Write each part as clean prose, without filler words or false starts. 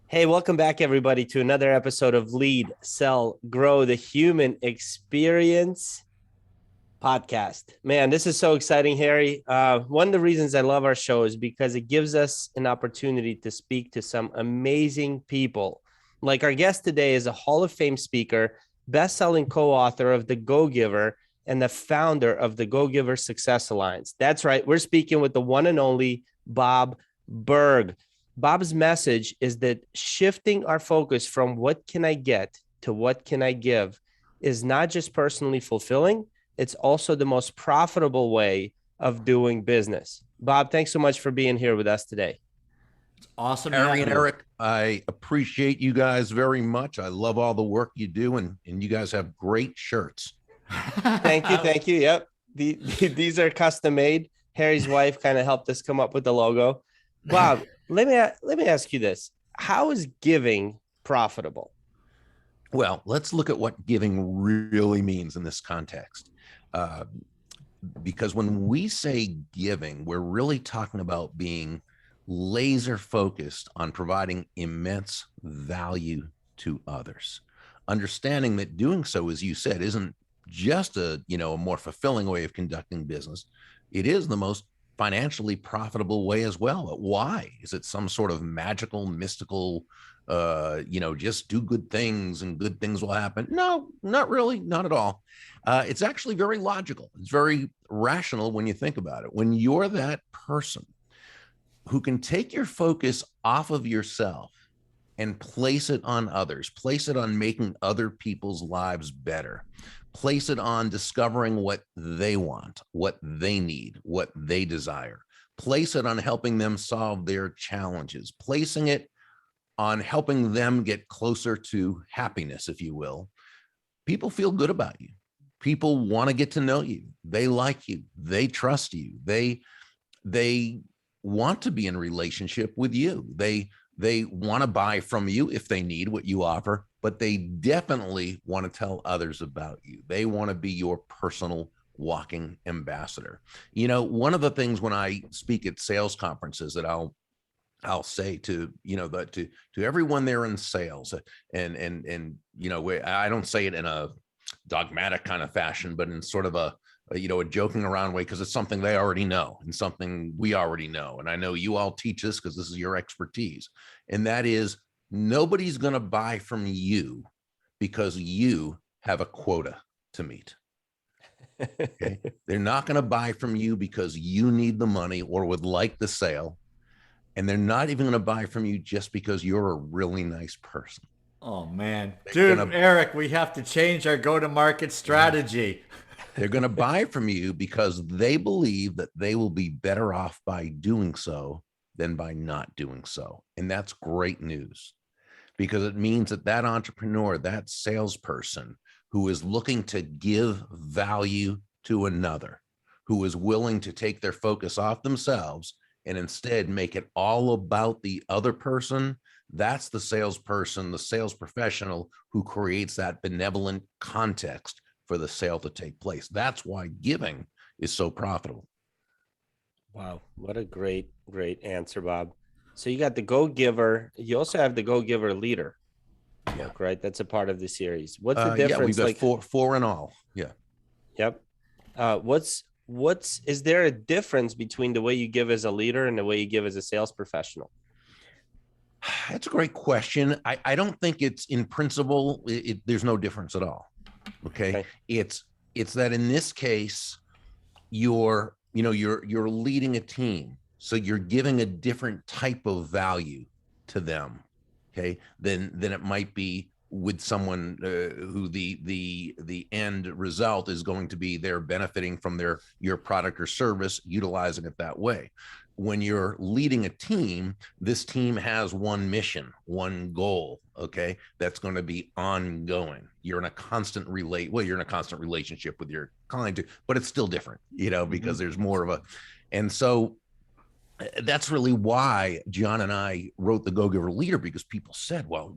Hey, welcome back, everybody, to another episode of Lead, Sell, Grow the Human Experience podcast. Man, this is so exciting, Harry. One of the reasons I love our show is because it gives us an opportunity to speak to some amazing people. Like our guest today is a Hall of Fame speaker, best-selling co-author of the GoGiver, and the founder of the GoGiver Success Alliance. That's right. We're speaking with the one and only Bob Burg. Bob's message is that shifting our focus from what can I get to what can I give is not just personally fulfilling, it's also the most profitable way of doing business. Bob, thanks so much for being here with us today. It's awesome to Harry have and you. Eric, I appreciate you guys very much. I love all the work you do, and you guys have great shirts. Thank you. Thank you. Yep. These are custom made. Harry's wife kind of helped us come up with the logo. Bob, let me ask you this. How is giving profitable? Well, let's look at what giving really means in this context. Because when we say giving, we're really talking about being laser focused on providing immense value to others. Understanding that doing so, as you said, isn't just a more fulfilling way of conducting business. It is the most financially profitable way as well. But why? Is it some sort of magical, mystical, just do good things and good things will happen? No, not really, not at all. It's actually very logical. It's very rational when you think about it. When you're that person who can take your focus off of yourself and place it on others, place it on making other people's lives better, place it on discovering what they want, what they need, what they desire, place it on helping them solve their challenges, placing it on helping them get closer to happiness, if you will. People feel good about you. People want to get to know you. They like you. They trust you. They want to be in relationship with you. They want to buy from you if they need what you offer, but they definitely want to tell others about you. They want to be your personal walking ambassador. One of the things when I speak at sales conferences that I'll say to to everyone there in sales, and I don't say it in a dogmatic kind of fashion, but in sort of a joking around way, because it's something they already know and something we already know. And I know you all teach this because this is your expertise. And that is, nobody's going to buy from you because you have a quota to meet. Okay? They're not going to buy from you because you need the money or would like the sale. And they're not even going to buy from you just because you're a really nice person. Oh man, dude, Eric, we have to change our go-to-market strategy. They're going to buy from you because they believe that they will be better off by doing so than by not doing so. And that's great news, because it means that that entrepreneur, that salesperson who is looking to give value to another, who is willing to take their focus off themselves and instead make it all about the other person, that's the salesperson, the sales professional who creates that benevolent context for the sale to take place. That's why giving is so profitable. Wow, what a great answer, Bob. So you got the GoGiver. You also have the GoGiver Leader book, right? That's a part of the series. What's the difference? Yeah, we've got four in all. Yeah. Yep. Is there a difference between the way you give as a leader and the way you give as a sales professional? That's a great question. I don't think it's in principle. There's no difference at all. Okay. It's that in this case, you're leading a team. So you're giving a different type of value to them. Okay. Than it might be with someone who the end result is going to be they're benefiting from your product or service, utilizing it that way. When you're leading a team, this team has one mission, one goal, okay, that's going to be ongoing. You're in a constant relationship with your client, but it's still different, because there's more of a, and so that's really why John and I wrote the GoGiver Leader, because people said, well,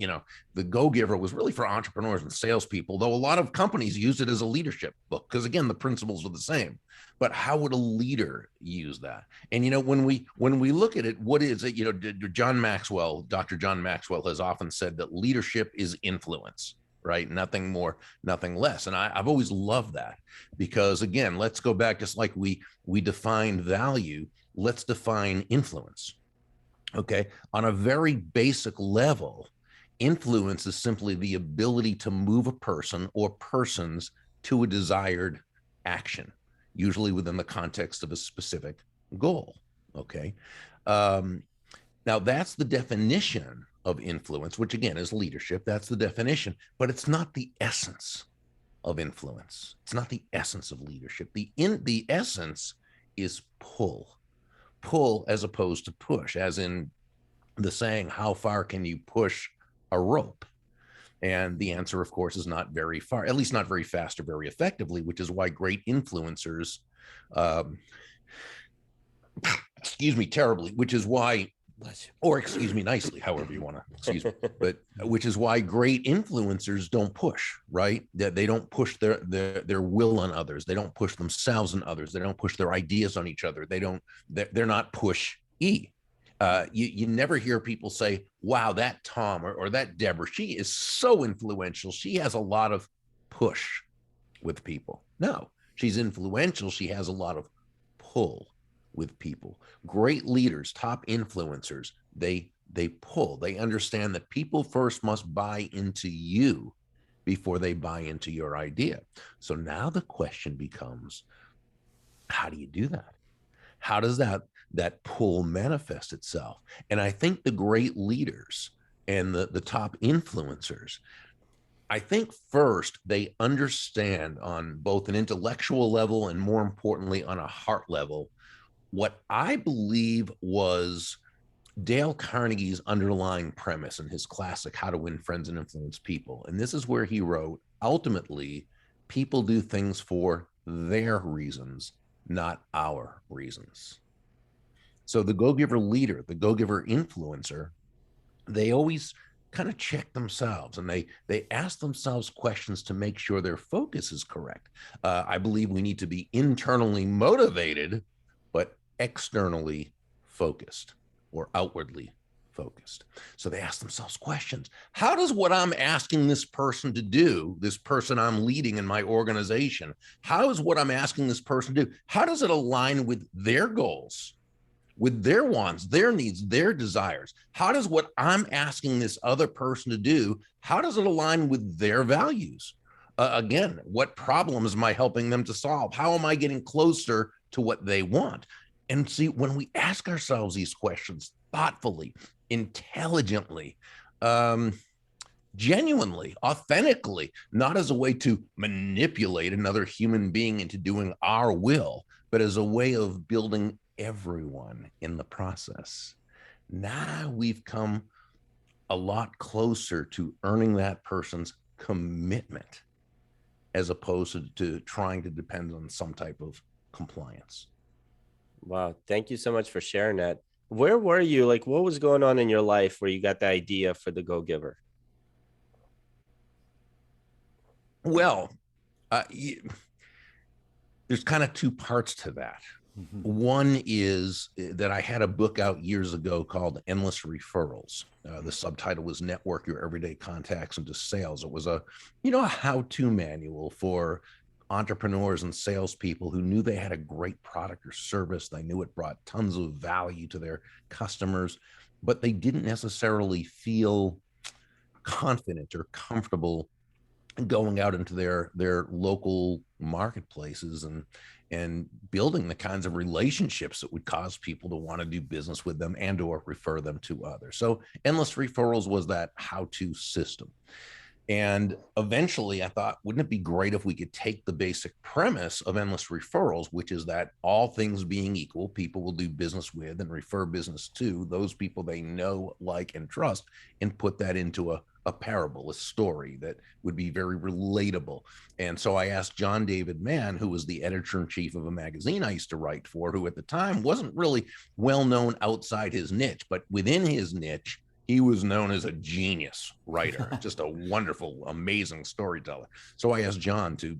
the GoGiver was really for entrepreneurs and salespeople, though a lot of companies use it as a leadership book, because again, the principles are the same. But how would a leader use that? And when we look at it, what is it? Dr. John Maxwell has often said that leadership is influence, right? Nothing more, nothing less. And I've always loved that, because again, let's go back, just like we define value, let's define influence. Okay. On a very basic level, influence is simply the ability to move a person or persons to a desired action, usually within the context of a specific goal. Okay. Now that's the definition of influence, which again is leadership. That's the definition, but it's not the essence of influence. It's not the essence of leadership. The essence is pull as opposed to push, as in the saying, how far can you push a rope? And the answer, of course, is not very far, at least not very fast or very effectively, which is why great influencers, excuse me, terribly, which is why, or excuse me, nicely, however you want to, excuse me, but which is why great influencers don't push, right? That they don't push their will on others. They don't push themselves on others. They don't push their ideas on each other. They're not push-y. You never hear people say, wow, that Tom or that Deborah, she is so influential. She has a lot of push with people. No, she's influential. She has a lot of pull with people. Great leaders, top influencers, they pull. They understand that people first must buy into you before they buy into your idea. So now the question becomes, how do you do that? How does that pull manifest itself? And I think the great leaders and the top influencers, I think first they understand on both an intellectual level and more importantly on a heart level what I believe was Dale Carnegie's underlying premise in his classic How to Win Friends and Influence People. And this is where he wrote, ultimately, people do things for their reasons, not our reasons. So the GoGiver leader, the GoGiver influencer, they always kind of check themselves and they ask themselves questions to make sure their focus is correct. I believe we need to be internally motivated, but externally focused or outwardly focused. So they ask themselves questions. How does what I'm asking this person to do, this person I'm leading in my organization, how is what I'm asking this person to do, how does it align with their goals, with their wants, their needs, their desires? How does what I'm asking this other person to do, how does it align with their values? Again, what problems am I helping them to solve? How am I getting closer to what they want? And see, when we ask ourselves these questions thoughtfully, intelligently, genuinely, authentically, not as a way to manipulate another human being into doing our will, but as a way of building everyone in the process. Now we've come a lot closer to earning that person's commitment as opposed to trying to depend on some type of compliance. Wow. Thank you so much for sharing that. Where were you? Like, what was going on in your life where you got the idea for the GoGiver? Well, there's kind of two parts to that. One is that I had a book out years ago called Endless Referrals. The subtitle was Network Your Everyday Contacts into Sales. It was a how-to manual for entrepreneurs and salespeople who knew they had a great product or service. They knew it brought tons of value to their customers, but they didn't necessarily feel confident or comfortable going out into their local marketplaces and building the kinds of relationships that would cause people to want to do business with them and or refer them to others. So Endless Referrals was that how-to system. And eventually I thought, wouldn't it be great if we could take the basic premise of Endless Referrals, which is that all things being equal, people will do business with and refer business to those people they know, like, and trust, and put that into a a parable, a story that would be very relatable. And so I asked John David Mann, who was the editor-in-chief of a magazine I used to write for, who at the time wasn't really well known outside his niche, but within his niche, he was known as a genius writer, just a wonderful, amazing storyteller. So I asked John to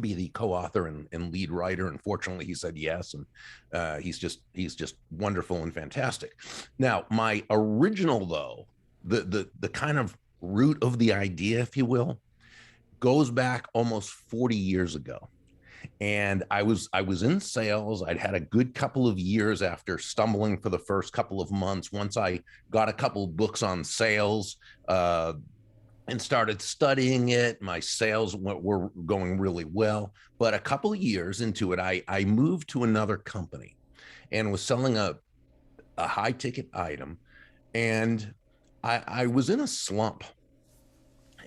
be the co-author and lead writer, and fortunately he said yes, and he's just wonderful and fantastic. Now, my original, though, the kind of root of the idea, if you will, goes back almost 40 years ago. And I was in sales. I'd had a good couple of years after stumbling for the first couple of months. Once I got a couple of books on sales, and started studying it, my sales were going really well. But a couple of years into it, I moved to another company and was selling a high ticket item. And I was in a slump,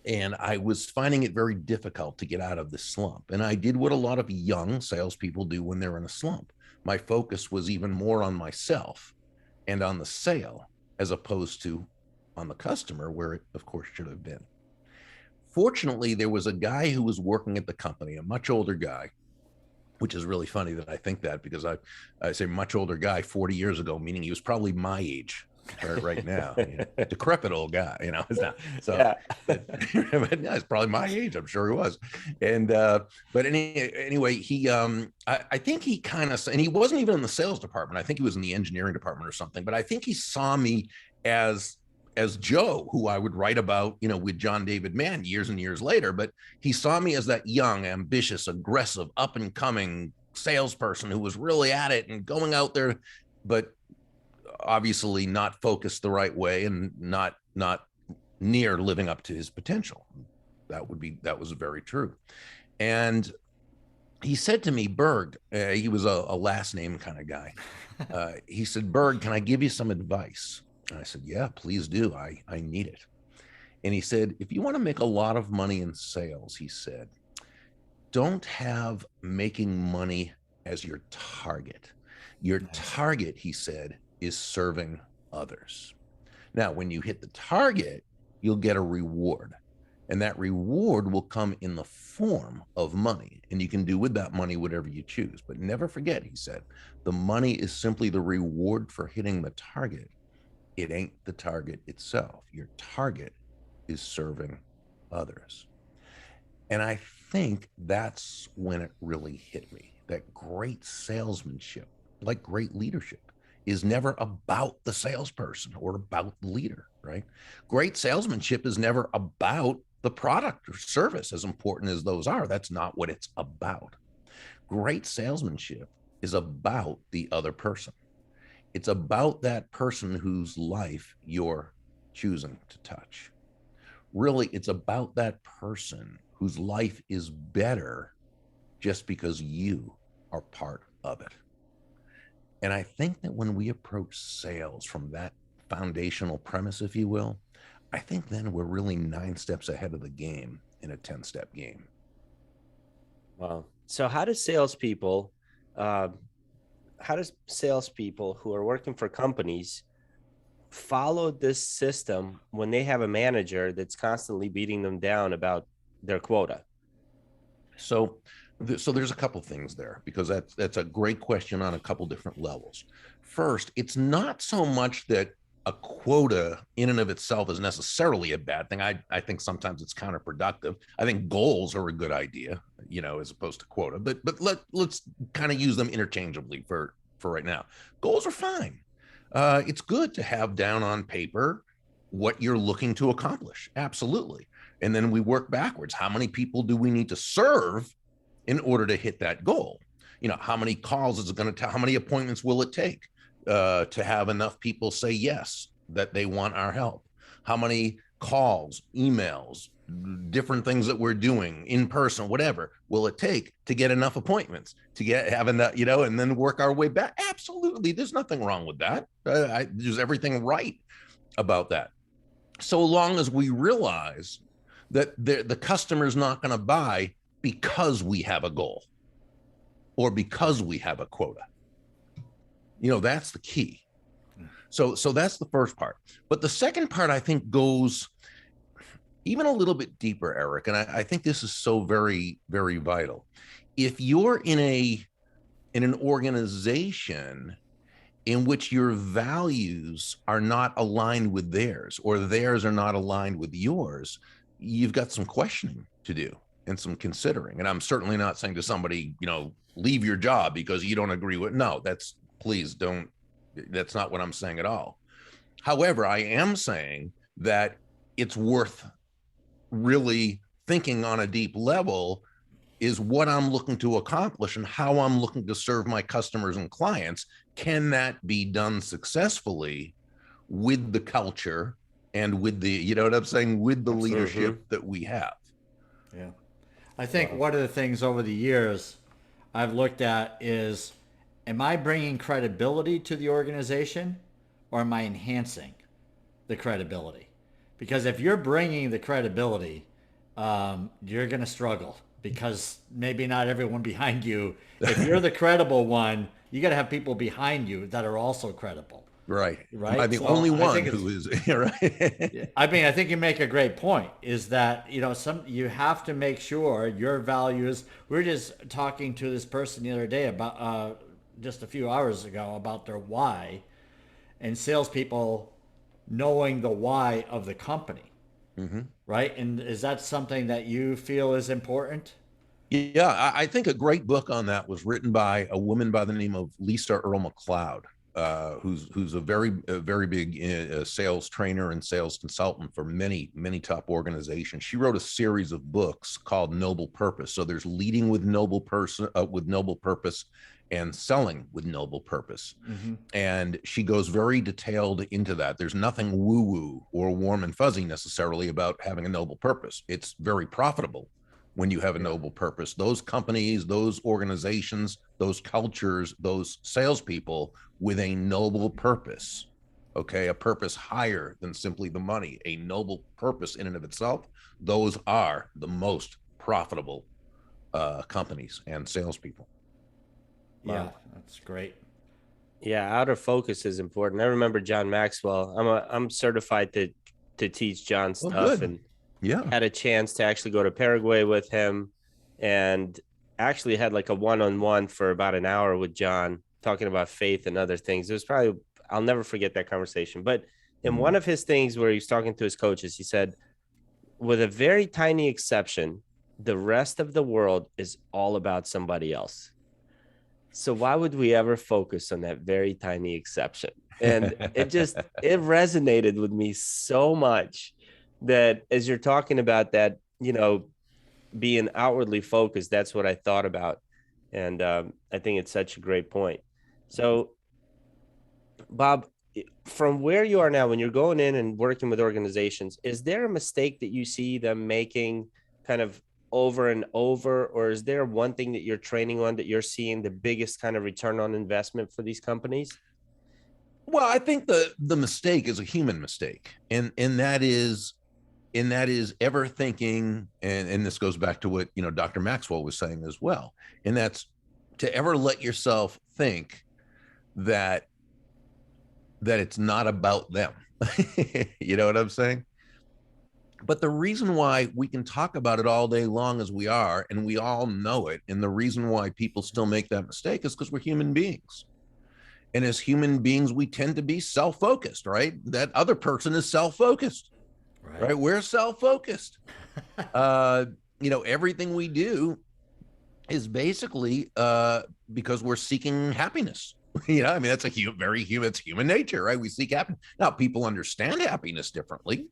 and I was finding it very difficult to get out of the slump. And I did what a lot of young salespeople do when they're in a slump. My focus was even more on myself and on the sale, as opposed to on the customer, where it, of course, should have been. Fortunately, there was a guy who was working at the company, a much older guy, which is really funny that I think that, because I say much older guy 40 years ago, meaning he was probably my age right now. Decrepit old guy, it's not. So, yeah. But no, it's probably my age. I'm sure he was. And but anyway, he I think he kind of, and he wasn't even in the sales department. I think he was in the engineering department or something. But I think he saw me as Joe, who I would write about, with John David Mann years and years later. But he saw me as that young, ambitious, aggressive, up and coming salesperson who was really at it and going out there, but obviously not focused the right way and not near living up to his potential. That was very true. And he said to me, Burg, he was a last name kind of guy. He said, Burg, can I give you some advice? And I said, yeah, please do. I need it. And he said, if you want to make a lot of money in sales, he said, don't have making money as your target. Your target, he said, is serving others. Now, when you hit the target, you'll get a reward. And that reward will come in the form of money. And you can do with that money whatever you choose. But never forget, he said, the money is simply the reward for hitting the target. It ain't the target itself. Your target is serving others. And I think that's when it really hit me, that great salesmanship, like great leadership, is never about the salesperson or about the leader, right? Great salesmanship is never about the product or service, as important as those are. That's not what it's about. Great salesmanship is about the other person. It's about that person whose life you're choosing to touch. Really, it's about that person whose life is better just because you are part of it. And I think that when we approach sales from that foundational premise, if you will, I think then we're really 9 steps ahead of the game in a 10-step game. Wow. So how do salespeople who are working for companies follow this system when they have a manager that's constantly beating them down about their quota? So there's a couple things there, because that's a great question on a couple different levels. First, it's not so much that a quota in and of itself is necessarily a bad thing. I think sometimes it's counterproductive. I think goals are a good idea, as opposed to quota. But let's kind of use them interchangeably for right now. Goals are fine. It's good to have down on paper what you're looking to accomplish. Absolutely. And then we work backwards. How many people do we need to serve in order to hit that goal? How many calls is it going to how many appointments will it take to have enough people say yes, that they want our help? How many calls, emails, different things that we're doing in person, whatever, will it take to get enough appointments, to have enough, and then work our way back? Absolutely. There's nothing wrong with that. There's everything right about that. So long as we realize that the customer's not going to buy because we have a goal or because we have a quota. That's the key. So that's the first part. But the second part, I think, goes even a little bit deeper, Eric, and I think this is so very, very vital. If you're in an organization in which your values are not aligned with theirs, or theirs are not aligned with yours, you've got some questioning to do and some considering. And I'm certainly not saying to somebody, leave your job because you don't agree with, no, please don't, that's not what I'm saying at all. However, I am saying that it's worth really thinking on a deep level, is what I'm looking to accomplish and how I'm looking to serve my customers and clients. Can that be done successfully with the culture and with the, you know what I'm saying, with the leadership that we have? Yeah. I think one of the things over the years I've looked at is, am I bringing credibility to the organization, or am I enhancing the credibility? Because if you're bringing the credibility, you're going to struggle, because maybe not everyone behind you. If you're the credible one, you got to have people behind you that are also credible. Right. Right. Am I the only one who is right? I mean, I think you make a great point, is that, you have to make sure your values. We were just talking to this person the other day about, just a few hours ago, about their why, and salespeople knowing the why of the company. Mm-hmm. Right. And is that something that you feel is important? Yeah, I think a great book on that was written by a woman by the name of Lisa Earl McLeod, who's a very big sales trainer and sales consultant for many top organizations. She wrote a series of books called Noble Purpose. So there's leading with noble purpose, and selling with noble purpose. Mm-hmm. And she goes very detailed into that. There's nothing woo-woo or warm and fuzzy necessarily about having a noble purpose. It's very profitable when you have a noble purpose. Those companies, those organizations, those cultures, those salespeople with a noble purpose, okay, a purpose higher than simply the money, a noble purpose in and of itself, those are the most profitable companies and salespeople. Wow. Yeah, that's great. Yeah, outer focus is important. I remember John Maxwell. I'm certified to teach John stuff, and had a chance to actually go to Paraguay with him, and actually had like a one-on-one for about an hour with John, talking about faith and other things. It was probably, I'll never forget that conversation. But in one of his things where he was talking to his coaches, he said, with a very tiny exception, the rest of the world is all about somebody else. So why would we ever focus on that very tiny exception? And it resonated with me so much, that as you're talking about that, being outwardly focused, that's what I thought about. And I think it's such a great point. So Bob, from where you are now, when you're going in and working with organizations, is there a mistake that you see them making kind of over and over, or is there one thing that you're training on that you're seeing the biggest kind of return on investment for these companies? Well, I think the mistake is a human mistake, and that is ever thinking, and this goes back to what Dr. Maxwell was saying as well, and that's to ever let yourself think that it's not about them. You know what I'm saying? But the reason why we can talk about it all day long as we are, and we all know it, and the reason why people still make that mistake is because we're human beings. And as human beings, we tend to be self-focused, right? That other person is self-focused, right? We're self-focused. Everything we do is basically because we're seeking happiness. That's it's human nature, right? We seek happiness. Now, people understand happiness differently.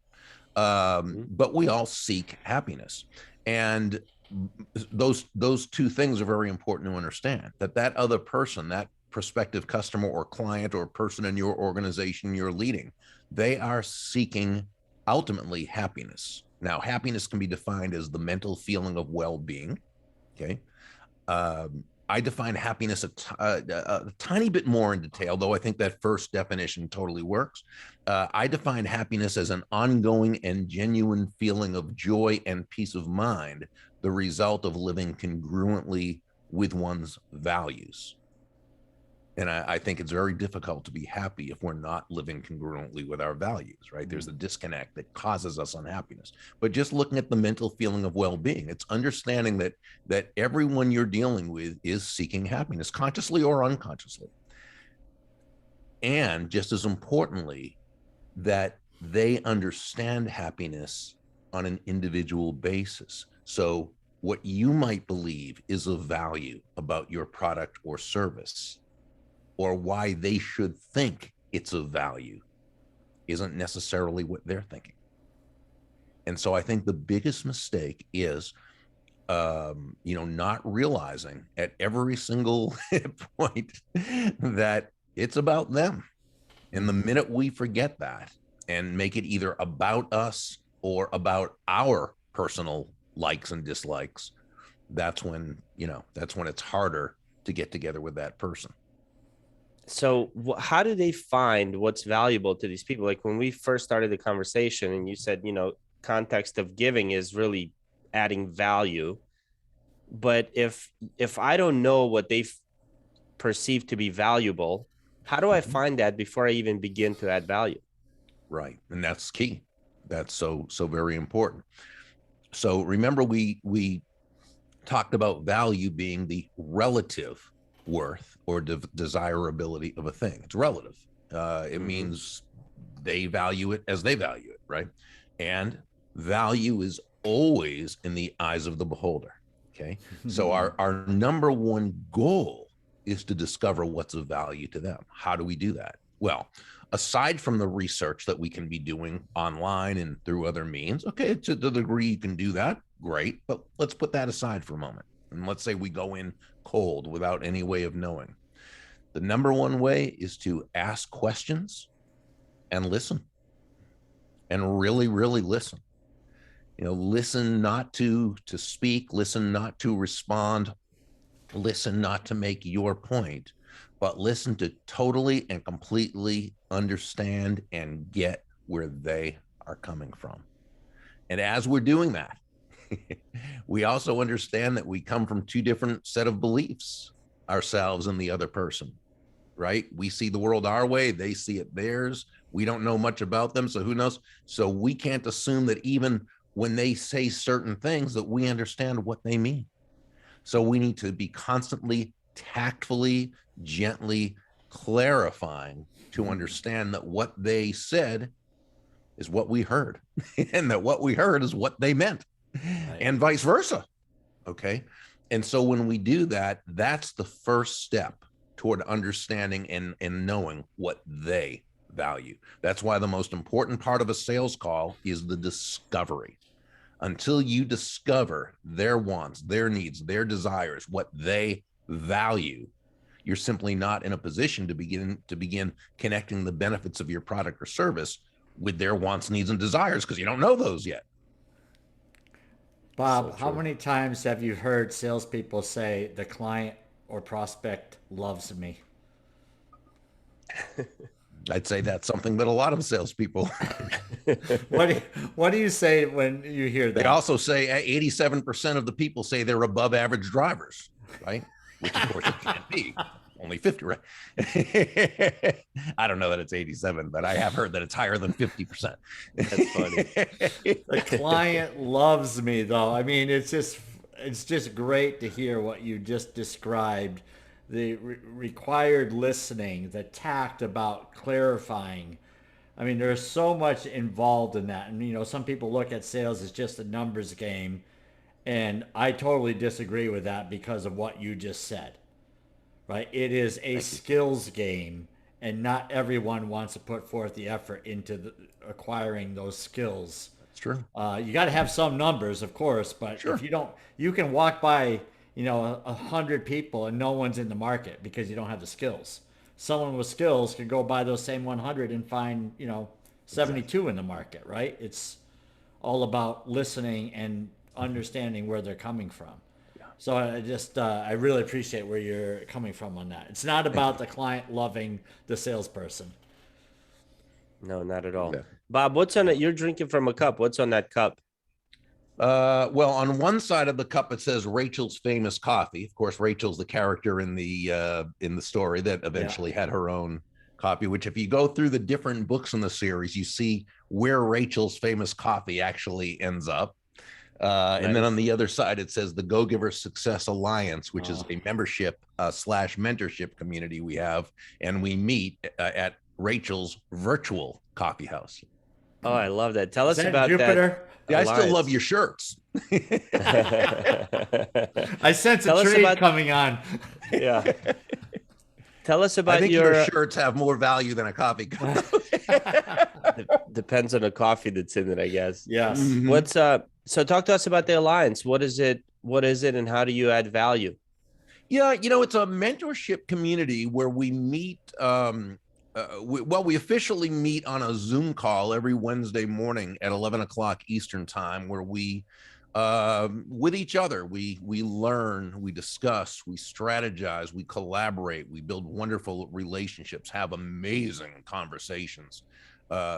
But we all seek happiness, and those two things are very important to understand. That other person, that prospective customer or client or person in your organization you're leading, they are seeking ultimately happiness. Now, happiness can be defined as the mental feeling of well-being. Okay. I define happiness a tiny bit more in detail, though I think that first definition totally works. I define happiness as an ongoing and genuine feeling of joy and peace of mind, the result of living congruently with one's values. And I think it's very difficult to be happy if we're not living congruently with our values, right? There's a disconnect that causes us unhappiness. But just looking at the mental feeling of well-being, it's understanding that everyone you're dealing with is seeking happiness, consciously or unconsciously. And just as importantly, that they understand happiness on an individual basis. So what you might believe is of value about your product or service, or why they should think it's of value, isn't necessarily what they're thinking. And so I think the biggest mistake is, not realizing at every single point that it's about them. And the minute we forget that and make it either about us or about our personal likes and dislikes, that's when it's harder to get together with that person. So how do they find what's valuable to these people? Like when we first started the conversation and you said, context of giving is really adding value. But if I don't know what they perceive to be valuable, how do I find that before I even begin to add value? Right. And that's key. That's so very important. So remember, we talked about value being the relative worth or desirability of a thing. It's relative. It means they value it as they value it, right? And value is always in the eyes of the beholder. Okay. So our number one goal is to discover what's of value to them. How do we do that? Well, aside from the research that we can be doing online and through other means, okay, to the degree you can do that, great. But let's put that aside for a moment. And let's say we go in cold without any way of knowing. The number one way is to ask questions and listen. And really, really listen. Listen not to speak, listen not to respond, listen not to make your point, but listen to totally and completely understand and get where they are coming from. And as we're doing that, we also understand that we come from two different set of beliefs, ourselves and the other person, right? We see the world our way, they see it theirs. We don't know much about them, so who knows? So we can't assume that even when they say certain things that we understand what they mean. So we need to be constantly, tactfully, gently clarifying to understand that what they said is what we heard and that what we heard is what they meant, right, and vice versa. Okay. And so when we do that, that's the first step toward understanding and knowing what they value. That's why the most important part of a sales call is the discovery. Until you discover their wants, their needs, their desires, what they value, you're simply not in a position to begin connecting the benefits of your product or service with their wants, needs, and desires, because you don't know those yet. Bob, how many times have you heard salespeople say the client or prospect loves me? I'd say that's something that a lot of salespeople. What do you say when you hear that? They also say 87% of the people say they're above average drivers, right? Which of course it can't be. Only 50, right? I don't know that it's 87, but I have heard that it's higher than 50%. That's funny. The client loves me, though. I mean, it's just great to hear what you just described. The required listening, the tact about clarifying. I mean, there's so much involved in that. And, some people look at sales as just a numbers game. And I totally disagree with that because of what you just said, right? It is a skills game, and not everyone wants to put forth the effort into acquiring those skills. That's true. You got to have some numbers, of course, but if you don't, you can walk by 100 people and no one's in the market because you don't have the skills. Someone with skills can go buy those same 100 and find 72 in the market, right? It's all about listening and understanding where they're coming from. So I really appreciate where you're coming from on that. It's not about the client loving the salesperson. No, not at all. Yeah. Bob, what's on it? You're drinking from a cup. What's on that cup? Well, on one side of the cup it says Rachel's famous coffee. Of course, Rachel's the character in the story that eventually had her own coffee. Which, if you go through the different books in the series, you see where Rachel's famous coffee actually ends up. Nice. And then on the other side, it says the GoGiver Success Alliance, which is a membership / mentorship community we have, and we meet at Rachel's virtual coffee house. Oh, I love that. Tell us about Jupiter? that. Yeah, I still love your shirts. I sense a trade coming on. Yeah. Tell us about I think your shirts have more value than a coffee cup. Depends on the coffee that's in it, I guess. Yes. Mm-hmm. What's so talk to us about the Alliance. What is it, and how do you add value? Yeah, it's a mentorship community where we meet. We officially meet on a Zoom call every Wednesday morning at 11 o'clock Eastern time, where we, with each other, we learn, we discuss, we strategize, we collaborate, we build wonderful relationships, have amazing conversations.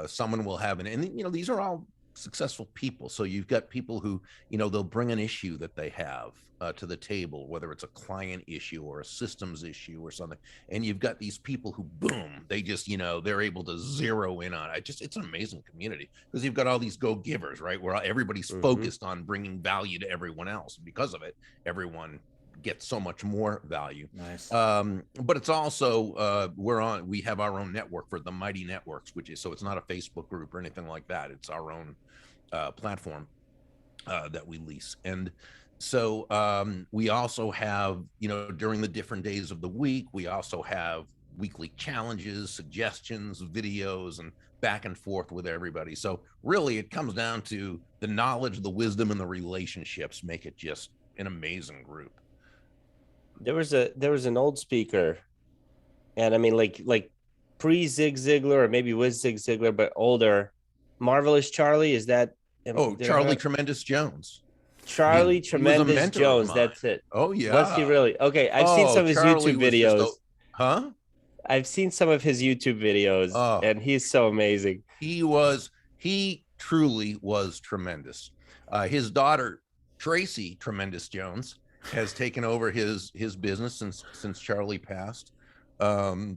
Someone will have and these are all successful people. So you've got people who, they'll bring an issue that they have to the table, whether it's a client issue or a systems issue or something. And you've got these people who, boom, they just, they're able to zero in on it. It's an amazing community because you've got all these go-givers, right? Where everybody's focused on bringing value to everyone else. Because of it, everyone gets so much more value. Nice. But it's also, we have our own network for the Mighty Networks, so it's not a Facebook group or anything like that. It's our own platform that we lease. And so we also have, during the different days of the week, we also have weekly challenges, suggestions, videos, and back and forth with everybody. So really it comes down to the knowledge, the wisdom, and the relationships make it just an amazing group. There was an old speaker, and I mean like pre Zig Ziglar or maybe with Zig Ziglar, but older. Marvelous Charlie, is that? Charlie Tremendous Jones. Charlie Tremendous Jones. That's it. Oh yeah. Was he really? Okay, I've seen some of his Charlie YouTube videos. Huh? I've seen some of his YouTube videos, and he's so amazing. He truly was tremendous. His daughter Tracy Tremendous Jones has taken over his business since Charlie passed, and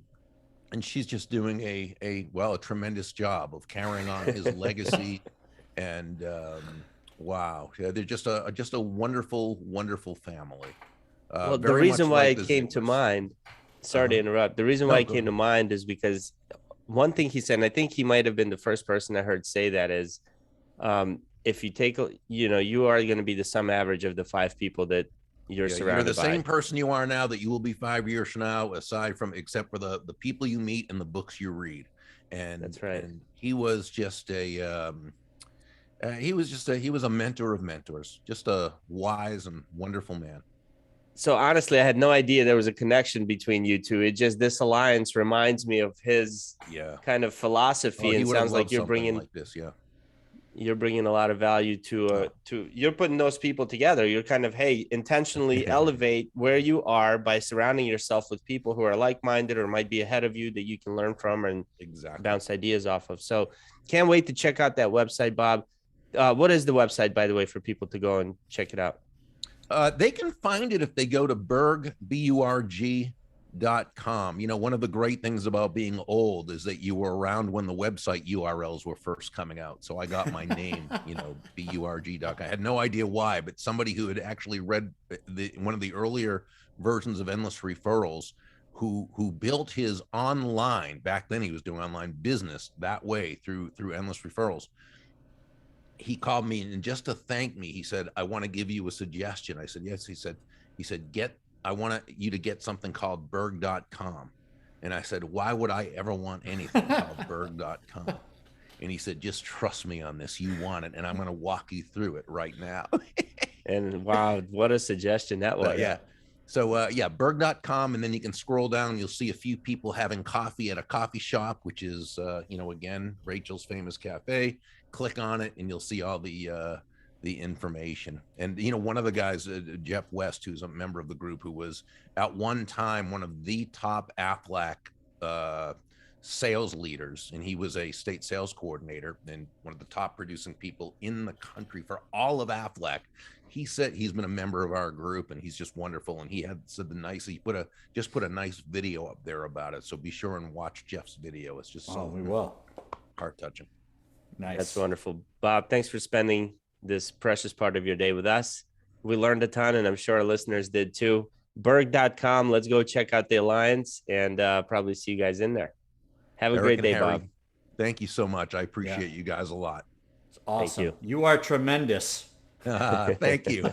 she's just doing a tremendous job of carrying on his legacy. And wow, they're just a wonderful family. Well, the reason why it came to mind, sorry to interrupt, the reason why it came to mind is because one thing he said, and I think he might have been the first person I heard say that, is if you take, you are going to be the sum average of the 5 people that you're surrounded by. You're the same person you are now that you will be 5 years from now, except for the people you meet and the books you read. And that's right. And he was just he was a mentor of mentors, just a wise and wonderful man. So honestly, I had no idea there was a connection between you two. It just, this alliance reminds me of his kind of philosophy. And it sounds like you're bringing like this, you're bringing a lot of value to you're putting those people together. You're kind of, hey, intentionally elevate where you are by surrounding yourself with people who are like-minded or might be ahead of you that you can learn from and bounce ideas off of. So can't wait to check out that website, Bob. What is the website, by the way, for people to go and check it out? They can find it if they go to Burg, BURG.com. One of the great things about being old is that you were around when the website URLs were first coming out. So I got my name, BURG.com. I had no idea why, but somebody who had actually read one of the earlier versions of Endless Referrals, who built his online, back then he was doing online business that way through Endless Referrals. He called me, and just to thank me, he said, I want to give you a suggestion. I said, yes. He said, I want you to get something called Burg.com. And I said, why would I ever want anything called Burg.com? And he said, just trust me on this. You want it. And I'm going to walk you through it right now. And wow, what a suggestion that was. Yeah. So Burg.com. And then you can scroll down and you'll see a few people having coffee at a coffee shop, which is, again, Rachel's famous cafe. Click on it and you'll see all the information. And one of the guys, Jeff West, who's a member of the group, who was at one time one of the top Aflac sales leaders, and he was a state sales coordinator and one of the top producing people in the country for all of Aflac. He said he's been a member of our group and he's just wonderful. And he had said he put a nice video up there about it. So be sure and watch Jeff's video. It's just so we will. Heart touching. Nice. That's wonderful. Bob, thanks for spending this precious part of your day with us. We learned a ton, and I'm sure our listeners did too. Burg.com. Let's go check out the Alliance and probably see you guys in there. Have a great day, Harry, Bob. Thank you so much. I appreciate you guys a lot. It's awesome. Thank You are tremendous. Thank you.